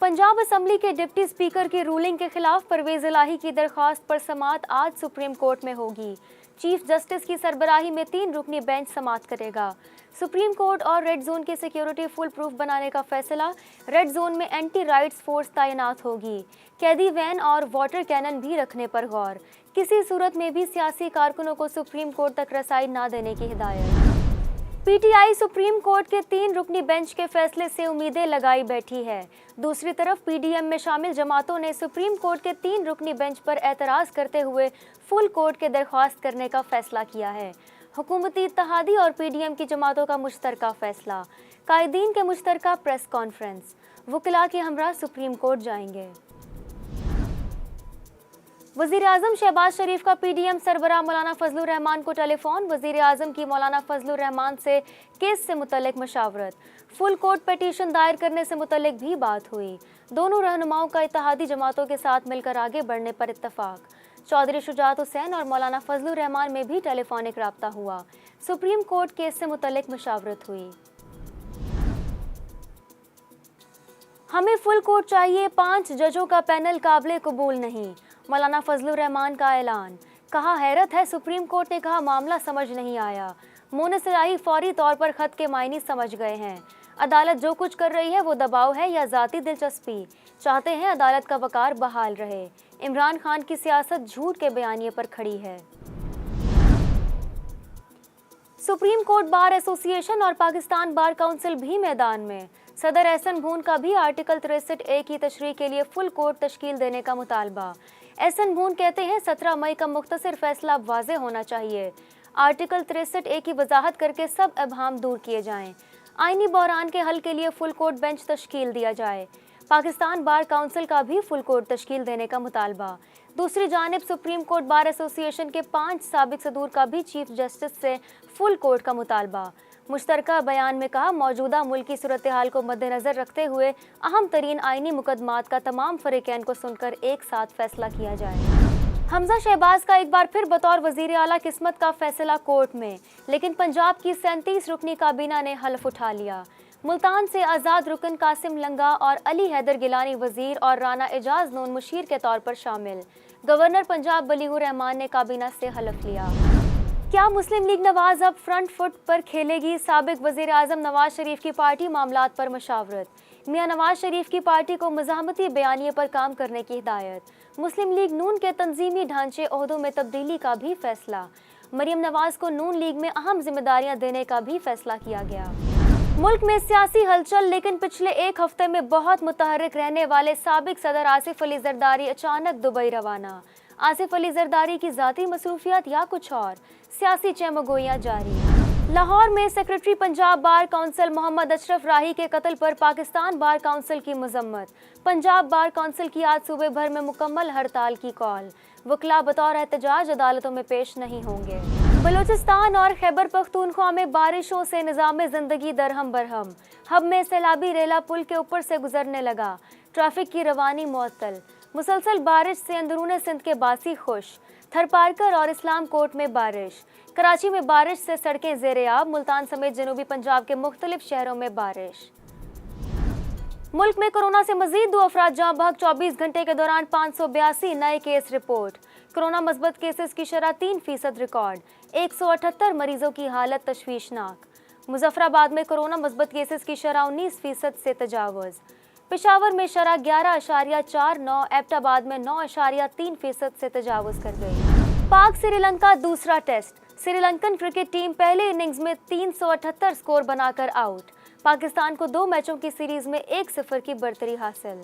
Punjab assembly के deputy speaker की ruling के खिलाफ परवेज इलाही की दरख्वास्त पर समाअत आज सुप्रीम कोर्ट में होगी। चीफ जस्टिस की सरबराही में 3 रुकनी बेंच समाअत करेगा। सुप्रीम कोर्ट और रेड जोन की सिक्योरिटी फुल प्रूफ बनाने का फैसला। रेड जोन में एंटी राइट्स फोर्स तैनात होगी। कैदी वैन और वाटर कैनन भी रखने पर गौर। किसी सूरत में भी सियासी कारकुनों को सुप्रीम कोर्ट तक रसाई न देने की हिदायत। पीटीआई सुप्रीम कोर्ट के 3 रुकनी बेंच के फैसले से उम्मीदें लगाई बैठी है। दूसरी तरफ पीडीएम में शामिल जमातों ने सुप्रीम कोर्ट के 3 रुकनी बेंच पर एतराज़ करते हुए फुल कोर्ट के दरख्वास्त करने का फैसला किया है। हुकूमती इत्तेहादी और पीडीएम की जमातों का मुश्तरका फैसला। कायदीन के मुश्तरका प्रेस कॉन्फ्रेंस। वकीला के हमरा सुप्रीम कोर्ट जाएंगे। वज़ीर आज़म शहबाज शरीफ का पीडीएम सरबराह मौलाना फजलुर रहमान को टेलीफोन। वज़ीर आज़म की मौलाना फजलुर रहमान से केस से मुतल्लिक मशावरत। फुल कोर्ट पिटीशन दायर करने से मुतल्लिक भी बात हुई। दोनों रहनुमाओं का इत्तेहादी जमातों के साथ मिलकर आगे बढ़ने पर इत्तफाक। चौधरी शुजात हुसैन और मौलाना फजलुर रहमान में भी टेलीफोनिक राब्ता हुआ। सुप्रीम कोर्ट केस से मुतल्लिक मशावरत हुई। हमें फुल कोर्ट चाहिए, 5 जजों का पैनल काबिल कबूल नहीं। मौलाना फजलुर रहमान का ऐलान। कहा हैरत है, सुप्रीम कोर्ट ने कहा मामला समझ नहीं आया। मोनिस इलाही फौरी तौर पर खत के मायने समझ गए हैं। अदालत जो कुछ कर रही है वो दबाव है या ज़ाती दिलचस्पी। चाहते हैं अदालत का वकार बहाल रहे। इमरान खान की सियासत झूठ के बयानिए पर खड़ी है। सुप्रीम कोर्ट बार एसोसिएशन और पाकिस्तान बार काउंसिल भी मैदान में। सदर एहसन भून का भी आर्टिकल 63A की तशरीह के लिए फुल कोर्ट तश्कील देने का मुतालबा। एहसन भून कहते हैं 17 मई का मुख्तसर फैसला वाज़ेह होना चाहिए। आर्टिकल 63A की वजाहत करके सब अबहाम दूर किए जाएं। आइनी बहरान के हल के लिए फुल कोर्ट बेंच तश्कील दिया जाए। पाकिस्तान बार काउंसिल का भी फुल कोर्ट तश्कील देने का मुतालबा। दूसरी जानिब सुप्रीम कोर्ट बार एसोसिएशन के 5 साबिक सदूर का भी चीफ जस्टिस से फुल कोर्ट का मुतालबा। मुश्तरका बयान में कहा मौजूदा मुल्की सूरत हाल को मद्देनजर रखते हुए अहम तरीन आइनी मुकदमात का तमाम फरीकैन को सुनकर एक साथ फैसला किया जाए। हमजा शहबाज का एक बार फिर बतौर वजीर आला किस्मत का फैसला कोर्ट में, लेकिन पंजाब की 37 रुकनी काबीना ने हल्फ उठा लिया। मुल्तान से आज़ाद रुकन कासिम लंगा और अली हैदर गिलानी वजीर और राना एजाज नून मुशीर के तौर पर शामिल। गवर्नर पंजाब बलीगुर रहमान ने काबीना से हल्फ लिया। क्या मुस्लिम लीग नवाज अब फ्रंट फुट पर खेलेगी? साबिक वजीर आज़म नवाज शरीफ की पार्टी मामलात पर मशावरत। मियां नवाज शरीफ की पार्टी को मज़ाहमती बयानिए पर काम करने की हिदायत। मुस्लिम लीग नून के तंजीमी ढांचे ओहदों में तब्दीली का भी फैसला। मरियम नवाज को नून लीग में अहम जिम्मेदारियां देने का भी फैसला किया गया। मुल्क में सियासी हलचल, लेकिन पिछले एक हफ्ते में बहुत मुतहर्रिक रहने वाले साबिक सदर आसिफ अली जरदारी अचानक दुबई रवाना। आसिफ अली जरदारी की ज़ाती मसरूफियात या कुछ और? सियासी चहमगोइयां जारी। लाहौर में secretary Punjab bar council Mohammad Ashraf Rahi के कत्ल पर पाकिस्तान बार काउंसिल की मजम्मत। पंजाब बार काउंसिल की आज सूबे भर में मुकम्मल हड़ताल की कॉल। वकला बतौर एहतजाज अदालतों में पेश नहीं होंगे। बलूचिस्तान और खैबर पख्तूनख्वा में बारिशों से निज़ाम ज़िंदगी दरहम बरहम। हब में सैलाबी रेला पुल के ऊपर से गुजरने लगा। ट्रैफिक की रवानी मुअत्तल। मुसलसल बारिश से अंदरूने सिंध के बासी खुश। थरपारकर और इस्लाम कोट में बारिश। कराची में बारिश से सड़कें ज़ेरे-आब। मुल्तान समेत जनूबी पंजाब के मुख्तलिफ शहरों में बारिश। मुल्क में कोरोना से मजीद 2 अफराद जाँ बहक। 24 घंटे के दौरान 582 नए केस रिपोर्ट। कोरोना मस्बत केसेस की शरह 3% रिकॉर्ड। 178 मरीजों की हालत तशवीशनाक। मुजफ्फराबाद में कोरोना मस्बत केसेस की शरह 19% से तजावुज़। पेशावर में शरह 11.49। एबटाबाद में 9.3% से तजावुज़ कर गई। पाक श्रीलंका दूसरा टेस्ट। श्रीलंकन क्रिकेट टीम पहले इनिंग्स में 378 स्कोर बनाकर आउट। पाकिस्तान को 2 मैचों की सीरीज में 1-0 की बढ़तरी हासिल।